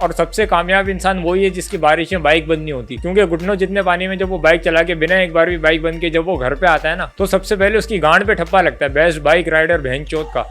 और सबसे कामयाब इंसान वही है जिसकी बारिश में बाइक बंद नहीं होती, क्योंकि घुटनों जितने पानी में जब वो बाइक चला के बिना एक बार भी बाइक बंद के जब वो घर पे आता है ना, तो सबसे पहले उसकी गांड पे ठप्पा लगता है, बेस्ट बाइक राइडर बहन चोद का।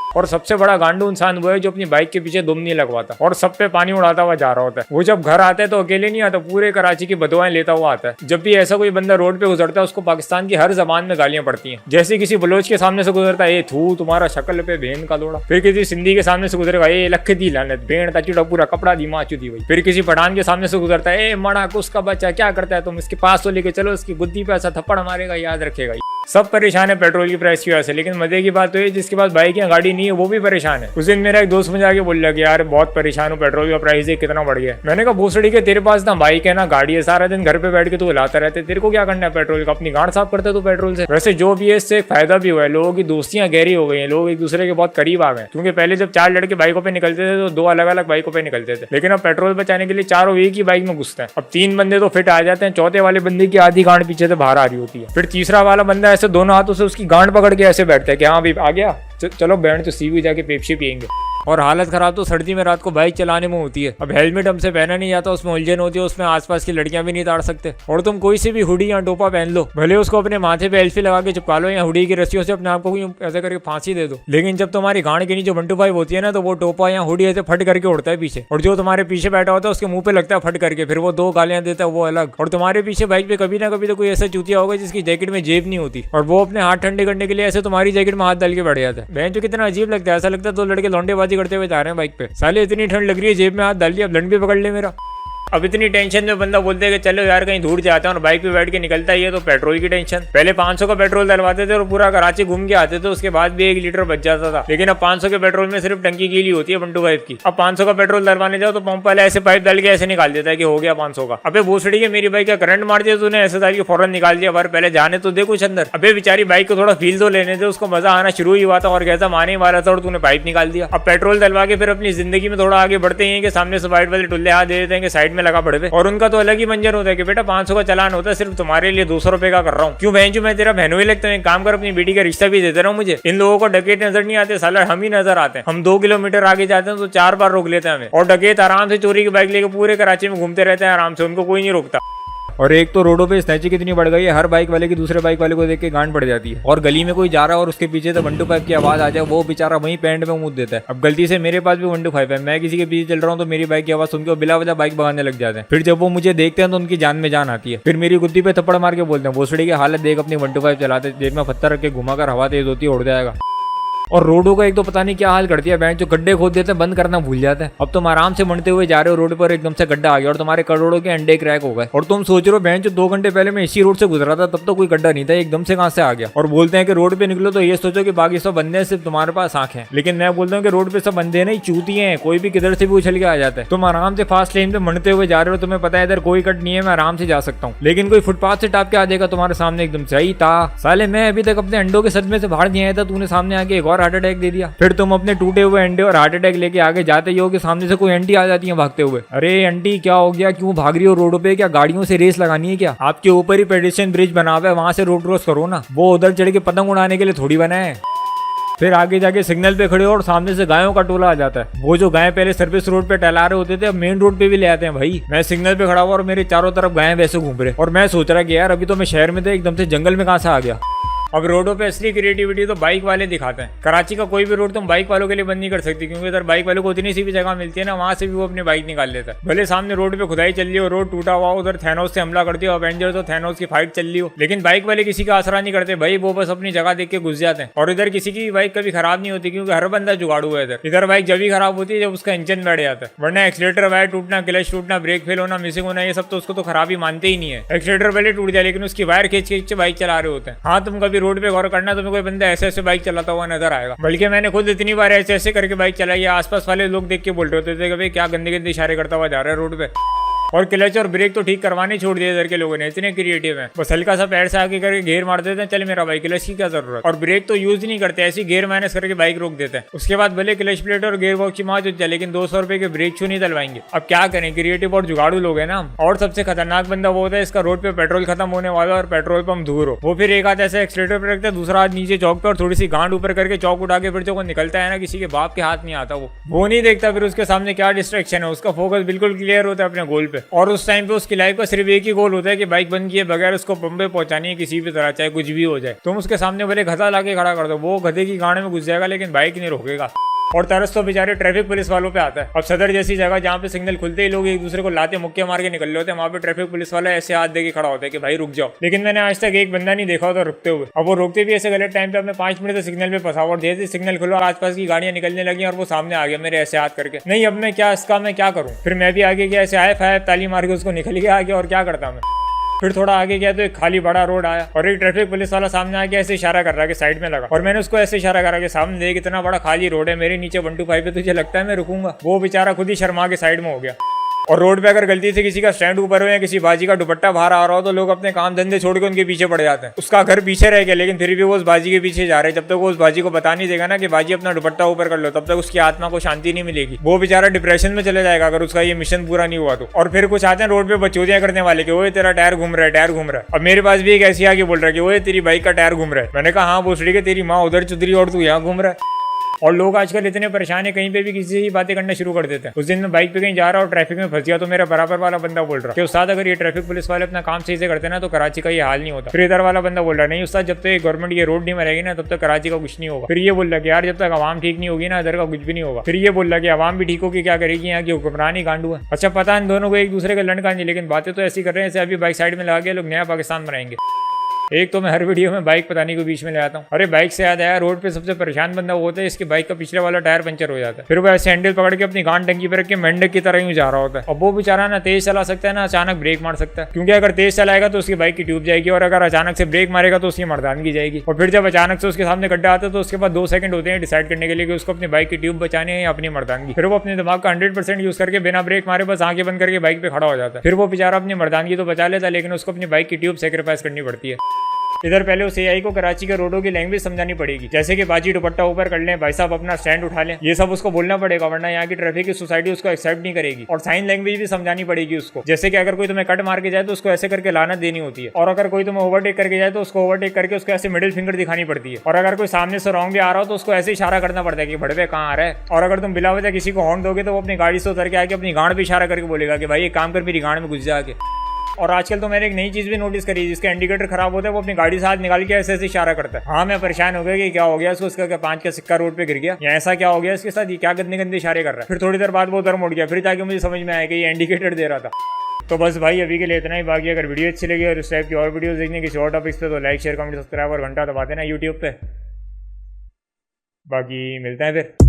और सबसे बड़ा गांडू इंसान वो है जो अपनी बाइक के पीछे दुम नहीं लगवाता और सब पे पानी उड़ाता हुआ जा रहा होता है। वो जब घर आता है तो अकेले नहीं आता, पूरे कराची की बदुआएं लेता हुआ आता है। जब भी ऐसा कोई बंदा रोड पे गुजरता है उसको पाकिस्तान की हर जबान में गालियां पड़ती हैं। जैसे किसी बलोच के सामने से गुजरता है, ए थू तुम्हारा शक्ल पे भेन का लोड़ा। फिर किसी सिंधी के सामने से गुजरेगा, ए लख दी लानत भेड़ ताचुड़ा पूरा कपड़ा दी माँ चुदी भाई। फिर किसी पठान के सामने से गुजरता है, ए मड़ा उसका बच्चा क्या करता है, तुम इसके पास तो लेके चलो, इसकी गुद्दी पे ऐसा थप्पड़ मारेगा, याद रखेगा। सब परेशान है पेट्रोल की प्राइस की वजह से, लेकिन मजे की बात तो है जिसके पास बाइक या गाड़ी नहीं है वो भी परेशान है। उस दिन मेरा एक दोस्त मुझे आके बोल रहा कि यार बहुत परेशान हूँ, पेट्रोल का प्राइस है कितना बढ़ गया है। मैंने कहा भोसड़ी के तेरे पास ना बाइक है ना गाड़ी है, सारा दिन घर पे बैठ के तू हिलाता रहते, तेरे को क्या करना है पेट्रोल का, अपनी गांड साफ करता है तू पेट्रोल से। वैसे जो भी है इससे फायदा भी हुआ है, लोगों की दोस्तियां गहरी हो गई हैं, लोग एक दूसरे के बहुत करीब आ गए। क्योंकि पहले जब 4 लड़के बाइकों पे निकलते थे तो 2 अलग अलग बाइकों पे निकलते थे, लेकिन अब पेट्रोल बचाने के लिए चारों एक ही बाइक में घुसते हैं। अब 3 बंदे तो फिट आ जाते हैं, चौथे वाले बंदे की आधी गांड पीछे से बाहर आ रही होती है। फिर तीसरा वाला बंदा ऐसे दोनों हाथों से उसकी गांड पकड़ के ऐसे बैठता है कि हाँ भाई आ गया, चलो बैंड तो सी भी जाके पेप्सी पियेंगे। और हालत खराब तो सर्दी में रात को बाइक चलाने में होती है। अब हेलमेट हमसे पहना नहीं जाता, उसमें उलझन होती है, उसमें आसपास की लड़कियां भी नहीं ताड़ सकते। और तुम कोई सी भी हुडी या टोपा पहन लो, भले उसको अपने माथे पे एल्फी लगा के चिपका लो या हुडी की रस्सियों से अपने आप को ऐसे करके फांसी दे दो, लेकिन जब तुम्हारी गांड के नीचे 1 to 5 होती है ना, तो वो टोपा या हुडी ऐसे फट करके उड़ता है पीछे, और जो तुम्हारे पीछे बैठा होता है उसके मुंह पे लगता है फट करके, फिर वो 2 गालियां देता है वो अलग। और तुम्हारे पीछे बाइक पे कभी ना कभी तो कोई ऐसा चूतिया होगा जिसकी जैकेट में जेब नहीं होती, और वो अपने हाथ ठंडे करने के लिए ऐसे तुम्हारी जैकेट में हाथ डाल के बैठ जाता है। बहन जो कितना अजीब लगता है, ऐसा लगता है 2 लड़के लौंडेबाजी करते हुए जा रहे हैं बाइक पे। साले इतनी ठंड लग रही है, जेब में हाथ डाल लिया, अब लंड भी पकड़ ले मेरा। अब इतनी टेंशन में बंदा बोलते है कि चलो यार कहीं दूर जाते हैं और बाइक पे बैठ के निकलता ही है तो पेट्रोल की टेंशन। पहले 500 का पेट्रोल डलवाते थे और पूरा कराची घूम के आते थे, उसके बाद भी 1 लीटर बच जाता था। लेकिन अब 500 के पेट्रोल में सिर्फ टंकी गीली होती है 1 to 5 की। अब 500 का पेट्रोल डलवाने जाओ तो पंप वाला ऐसे पाइप डाल के ऐसे निकाल देता है कि हो गया 500 का। अबे भोसड़ी के मेरी बाइक का करंट मार दिया तूने, ऐसे डाल के फौरन निकाल दिया, बार पहले जाने तो दे कुछ अंदर। अबे बेचारी बाइक को थोड़ा फील तो लेने दे, उसको मजा आना शुरू ही हुआ था और कैसा माने वाला था और तूने पाइप निकाल दिया। अब पेट्रोल डलवा के फिर अपनी जिंदगी में थोड़ा आगे बढ़ते हैं कि सामने से वाइट वाले टुल्ले हाथ दे देते हैं कि साइड में लगा पड़े, और उनका तो अलग ही मंजर होता है कि बेटा 500 का चलान होता है, सिर्फ तुम्हारे लिए 200 रुपए का कर रहा हूँ। क्यों बहन जो मैं तेरा बहनों ही लगता हूँ, काम कर अपनी बेटी का रिश्ता भी देते रहो मुझे। इन लोगों को डकैत नजर नहीं आते, साला हम ही नजर आते हैं। हम 2 किलोमीटर आगे जाते हैं तो 4 बार रोक लेते हैं हमें, और डकैत आराम से चोरी की बाइक लेके पूरे कराची में घूमते रहते हैं आराम से, उनको कोई नहीं रोकता। और एक तो रोडों पे स्नैचिंग कितनी बढ़ गई है, हर बाइक वाले की दूसरे बाइक वाले को देख के गांड पड़ जाती है। और गली में कोई जा रहा है और उसके पीछे से 1 to 5 की आवाज आ जाए, वो बेचारा वहीं पैंट में मुंह देता है। अब गलती से मेरे पास भी 1 to 5 है, मैं किसी के पीछे चल रहा हूँ तो मेरी बाइक की आवाज सुन के बिला वजह बाइक भगाने लग जाते हैं। फिर जब वो मुझे देखते हैं तो उनकी जान में जान आती है, फिर मेरी गुद्दी पे थप्पड़ मार के बोलते हैं भोसड़ी की हालत देख अपनी 1 to 5 चलाते, जेब में पत्थर रख के घुमाकर हवा तेज होती है उड़ जाएगा। और रोडों का एक तो पता नहीं क्या हाल कर दिया, बैंक जो गड्ढे खोद देते हैं बंद करना भूल जाते हैं। अब तुम आराम से बढ़ते हुए जा रहे हो, रोड पर एकदम से गड्ढा आ गया और तुम्हारे करोड़ों के अंडे क्रैक हो गए, और तुम सोच रहे हो बैंक जो 2 घंटे पहले मैं इसी रोड से गुजरा था तब तो कोई गड्ढा नहीं था, एकदम से कहां से आ गया। और बोलते हैं कि रोड पे निकलो तो ये सोचो कि बाकी सब बंदे हैं, सिर्फ तुम्हारे पास आंख है। लेकिन मैं बोलता हूँ कि रोड पे सब बंदे नहीं चूतिए हैं, कोई भी किधर से भी उछल के आ जाता है। तुम आराम से फास्ट लेन पे बढ़ते हुए जा रहे हो, तुम्हें पता है इधर कोई कट नहीं है, मैं आराम से जा सकता हूँ, लेकिन कोई फुटपाथ से टाप के आ जाएगा तुम्हारे सामने एकदम सही था। साले मैं अभी तक अपने अंडों के सदमे से बाहर नहीं आया था, तूने सामने आके एक और हार्ट अटैक दे दिया। फिर तुम अपने टूटे हुए अंडे और हार्ट अटैक लेके आगे जाते ही हो कि सामने से कोई आंटी आ जाती है भागते हुए। अरे आंटी क्या हो गया, क्यों भाग रही हो रोडों पे, क्या गाड़ियों से रेस लगानी है क्या? आपके ऊपर ही पेडिस्ट्रियन ब्रिज बना हुआ है, वहां से रोड क्रॉस करो ना, वो उधर चढ़ के पतंग उड़ाने के लिए थोड़ी बना है। फिर आगे जाके सिग्नल पे खड़े हो और सामने से गायों का टोला आ जाता है। वो जो गायें पहले सर्विस रोड पे टहला रहे होते थे अब मेन रोड पे भी ले आते हैं भाई। मैं सिग्नल पे खड़ा हुआ और मेरे चारों तरफ गायें वैसे घूम रहे, और मैं सोच रहा कि यार अभी तो मैं शहर में थे, एकदम से जंगल में कहां से आ गया। अब रोडों पे असली क्रिएटिविटी तो बाइक वाले दिखाते हैं। कराची का कोई भी रोड तुम बाइक वालों के लिए बंद नहीं कर सकती, क्योंकि इधर बाइक वालों को उतनी सी भी जगह मिलती है ना, वहां से भी वो अपनी बाइक निकाल लेता है। भले सामने रोड पे खुदाई चल रही हो, रोड टूटा हुआ, उधर थैनोस से हमला कर दिया, अवेंजर्स और थैनोस की फाइट चल रही हो, लेकिन बाइक वाले किसी का आसरा नहीं करते भाई, वो बस अपनी जगह देख के घुस जाते हैं। और इधर किसी की बाइक कभी खराब नहीं होती, क्योंकि हर बंदा जुगाड़ू है इधर बाइक जब भी खराब होती है जब उसका इंजन बैठ जाता है, वरना एक्सीलेटर वायर टूटना, क्लच टूटना, ब्रेक फेल होना, मिसिंग होना, ये सब तो उसको तो खराबी मानते ही नहीं है। एक्सीलेटर पहले टूट जाए लेकिन उसकी वायर खींच खींच बाइक चला रहे होते हैं। हाँ, तुम कभी रोड पे गौर करना, तुम्हें कोई बंदा ऐसे ऐसे बाइक चलाता हुआ नजर आएगा। बल्कि मैंने खुद इतनी बार ऐसे ऐसे करके बाइक चलाई है, आसपास वाले लोग देख के बोल रहे होते थे कि भाई क्या गंदे गंदे इशारे करता हुआ जा रहा है रोड पे। और क्लच और ब्रेक तो ठीक करवाने छोड़ दिए इधर के लोगों ने, इतने क्रिएटिव हैं। बस हल्का सा पैर से आगे करके घेर मार देते हैं, चल मेरा भाई क्लच की क्या जरूरत, और ब्रेक तो यूज नहीं करते, ऐसी घेर माइनस करके बाइक रोक देते हैं। उसके बाद भले क्लच प्लेट और गेयर बॉक्स की माँ जो लेकिन 200 रुपए के ब्रेक शू नहीं डलवाएंगे। अब क्या करें, क्रिएटिव और जुगाड़ू लोग हैं ना। और सबसे खतरनाक बंदा वो होता है इसका रोड पे पेट्रोल खत्म होने वाला और पेट्रोल पंप दूर हो, वो फिर एक हाथ ऐसे एक्सीलेटर पे रखता है, दूसरा हाथ नीचे चौक पे और थोड़ी सी गांड ऊपर करके चौक उठा के फिर जो निकलता है ना, किसी के बाप के हाथ नहीं आता, वो नहीं देखता फिर उसके सामने क्या डिस्ट्रैक्शन है, उसका फोकस बिल्कुल क्लियर होता है अपने गोल पे। और उस टाइम पे उसकी लाइफ का सिर्फ एक ही गोल होता है कि बाइक बंद किए बगैर उसको पंप पे पहुंचानी है किसी भी तरह, चाहे कुछ भी हो जाए। तुम उसके सामने भले गधा लाके खड़ा कर दो, वो गधे की गांड में घुस जाएगा लेकिन बाइक नहीं रोकेगा। और तरस तो बेचारे ट्रैफिक पुलिस वालों पे आता है। अब सदर जैसी जगह जहाँ पे सिग्नल खुलते ही लोग एक दूसरे को लाते मुक्के मार के निकल होते हैं, वहाँ पे ट्रैफिक पुलिस वाला ऐसे हाथ दे के खड़ा होता है कि भाई रुक जाओ, लेकिन मैंने आज तक एक बंदा नहीं देखा होता रुकते हुए। अब वो रोकते भी ऐसे गलत टाइम पे, अपने 5 मिनट से सिग्नल पे फंसावट दिए थे, सिग्नल खुला, आसपास की गाड़ियां निकलने लगी और वो सामने आ गया मेरे ऐसे हाथ करके। नहीं अब मैं क्या इसका मैं क्या करूँ, फिर मैं भी आगे गया ऐसे आए फायब ताली मार के उसको निकल गया आगे, और क्या करता मैं। फिर थोड़ा आगे गया तो एक खाली बड़ा रोड आया और एक ट्रैफिक पुलिस वाला सामने आके ऐसे इशारा कर रहा है कि साइड में लगा, और मैंने उसको ऐसे इशारा करा कि सामने देख इतना बड़ा खाली रोड है, मेरे नीचे 125 पे तुझे लगता है मैं रुकूंगा। वो बेचारा खुद ही शर्मा के साइड में हो गया। और रोड पे अगर गलती से किसी का स्टैंड ऊपर हो या किसी बाजी का दुपट्टा बाहर आ रहा हो तो लोग अपने काम धंधे छोड़ के उनके पीछे पड़ जाते हैं। उसका घर पीछे रह गया लेकिन फिर भी वो उस बाजी के पीछे जा रहे हैं। जब तक वो उस बाजी को बता नहीं देगा ना कि बाजी अपना दुपट्टा ऊपर कर लो, तब तक उसकी आत्मा को शांति नहीं मिलेगी। वो बेचारा डिप्रेशन में चले जाएगा अगर उसका ये मिशन पूरा नहीं हुआ तो। और फिर कुछ आते हैं रोड पे बचौतियां करने वाले कि वो तेरा टायर घूम रहा है, टायर घूम रहा है। अब मेरे पास भी एक ऐसी आके बोल रहा है कि वो तेरी बाइक का टायर घूम रहा है। मैंने कहा हाँ भोसड़ी के तेरी माँ उधर चुधरी और तू यहाँ घूम रहा है। और लोग आजकल इतने परेशान है, कहीं पे भी किसी से बातें करना शुरू कर देते हैं। उस दिन मैं बाइक पे कहीं जा रहा और ट्रैफिक में फंस गया तो मेरा बराबर वाला बंदा बोल रहा कि उस्ताद अगर ये ट्रैफिक पुलिस वाले अपना काम सही से करते ना तो कराची का ये हाल नहीं होता। फिर इधर वाला बंदा बोल रहा नहीं उस्ताद जब तक गवर्नमेंट ये रोड नहीं बनाएगी ना तब तक कराची का कुछ नहीं होगा। फिर ये बोल रहा कि यार जब तक आवाम ठीक नहीं होगी ना इधर का कुछ भी नहीं होगा। फिर ये बोल रहा कि आवाम भी ठीक होगी क्या करेगी, यहाँ की हुक्मरानी गांडू है। अच्छा पता इन दोनों को एक दूसरे का लड़का नहीं, लेकिन बातें तो ऐसी कर रहे हैं जैसे अभी बाइक साइड में लगा के लोग नया पाकिस्तान बनाएंगे। एक तो मैं हर वीडियो में बाइक पता नहीं को बीच में ले आता हूँ। अरे बाइक से याद आया, रोड पे सबसे परेशान बंदा वो होता है इसकी बाइक का पिछले वाला टायर पंचर हो जाता है। फिर वो ऐसे हैंडल पकड़ के अपनी गांड टंकी पे रख के मेंढक की तरह यूं जा रहा होता है। अब वो बेचारा ना तेज चला सकता है ना अचानक ब्रेक मार सकता है, क्योंकि अगर तेज चलाएगा तो उसकी बाइक की ट्यूब जाएगी और अगर अचानक से ब्रेक मारेगा तो उसकी मर्दानगी जाएगी। और फिर जब अचानक से उसके सामने गड्ढा आता है तो उसके बाद 2 सेकंड होते हैं डिसाइड करने के लिए कि उसको अपनी बाइक की ट्यूब बचानी है या अपनी मर्दानगी। फिर वो अपने दिमाग का 100% यूज करके बिना ब्रेक मारे बस आंखें बंद करके बाइक पे खड़ा हो जाता है। फिर वो बेचारा अपनी मर्दानगी तो बचा लेता है लेकिन उसको अपनी बाइक की ट्यूब सेक्रीफाइस करनी पड़ती है। इधर पहले उस एआई को कराची के रोडों की लैंग्वेज समझानी पड़ेगी, जैसे कि बाजी दुपट्टा ऊपर कर लें, भाई साहब अपना स्टैंड उठा लें, ये सब उसको बोलना पड़ेगा वरना यहाँ की ट्रैफिक की सोसाइटी उसको एक्सेप्ट नहीं करेगी। और साइन लैंग्वेज भी समझानी पड़ेगी उसको, जैसे कि अगर कोई तुम्हें कट मार के जाए तो उसको ऐसे करके लानत देनी होती है, और अगर कोई तुम्हें ओवरटेक करके जाए तो उसको ओवरटेक करके उसको ऐसे मिडिल फिंगर दिखानी पड़ती है, और अगर कोई सामने से रॉन्ग भी आ रहा हो तो उसको ऐसे इशारा करना पड़ता है कि भड़वे कहाँ आ रहा है। और अगर तुम बिला वजह किसी को हॉर्न दोगे तो वो अपनी गाड़ी से उतर के आके अपनी गांड पे इशारा करके बोलेगा कि भाई एक काम कर मेरी गांड में घुस जा के। और आजकल तो मैंने एक नई चीज भी नोटिस करी, जिसका इंडिकेटर खराब होता है वो अपनी गाड़ी से हाथ निकाल के ऐसे ऐसे इशारा करता है। हाँ मैं परेशान हो गया कि क्या हो गया इसको, इसका 5 का सिक्का रोड पे गिर गया या ऐसा क्या हो गया इसके साथ, ये क्या गंदे गंदे इशारे कर रहा है। फिर थोड़ी देर बाद वो उधर मुड़ गया, फिर ताकि मुझे समझ में आया कि ये इंडिकेटर दे रहा था। तो बस भाई अभी के लिए इतना ही। बाकी अगर वीडियो अच्छी लगी और इस टाइप की और वीडियो देखने किसी और टॉपिक्स पे तो लाइक शेयर कमेंट सब्सक्राइब और घंटा दबा देना यूट्यूब पे। बाकी मिलते हैं फिर।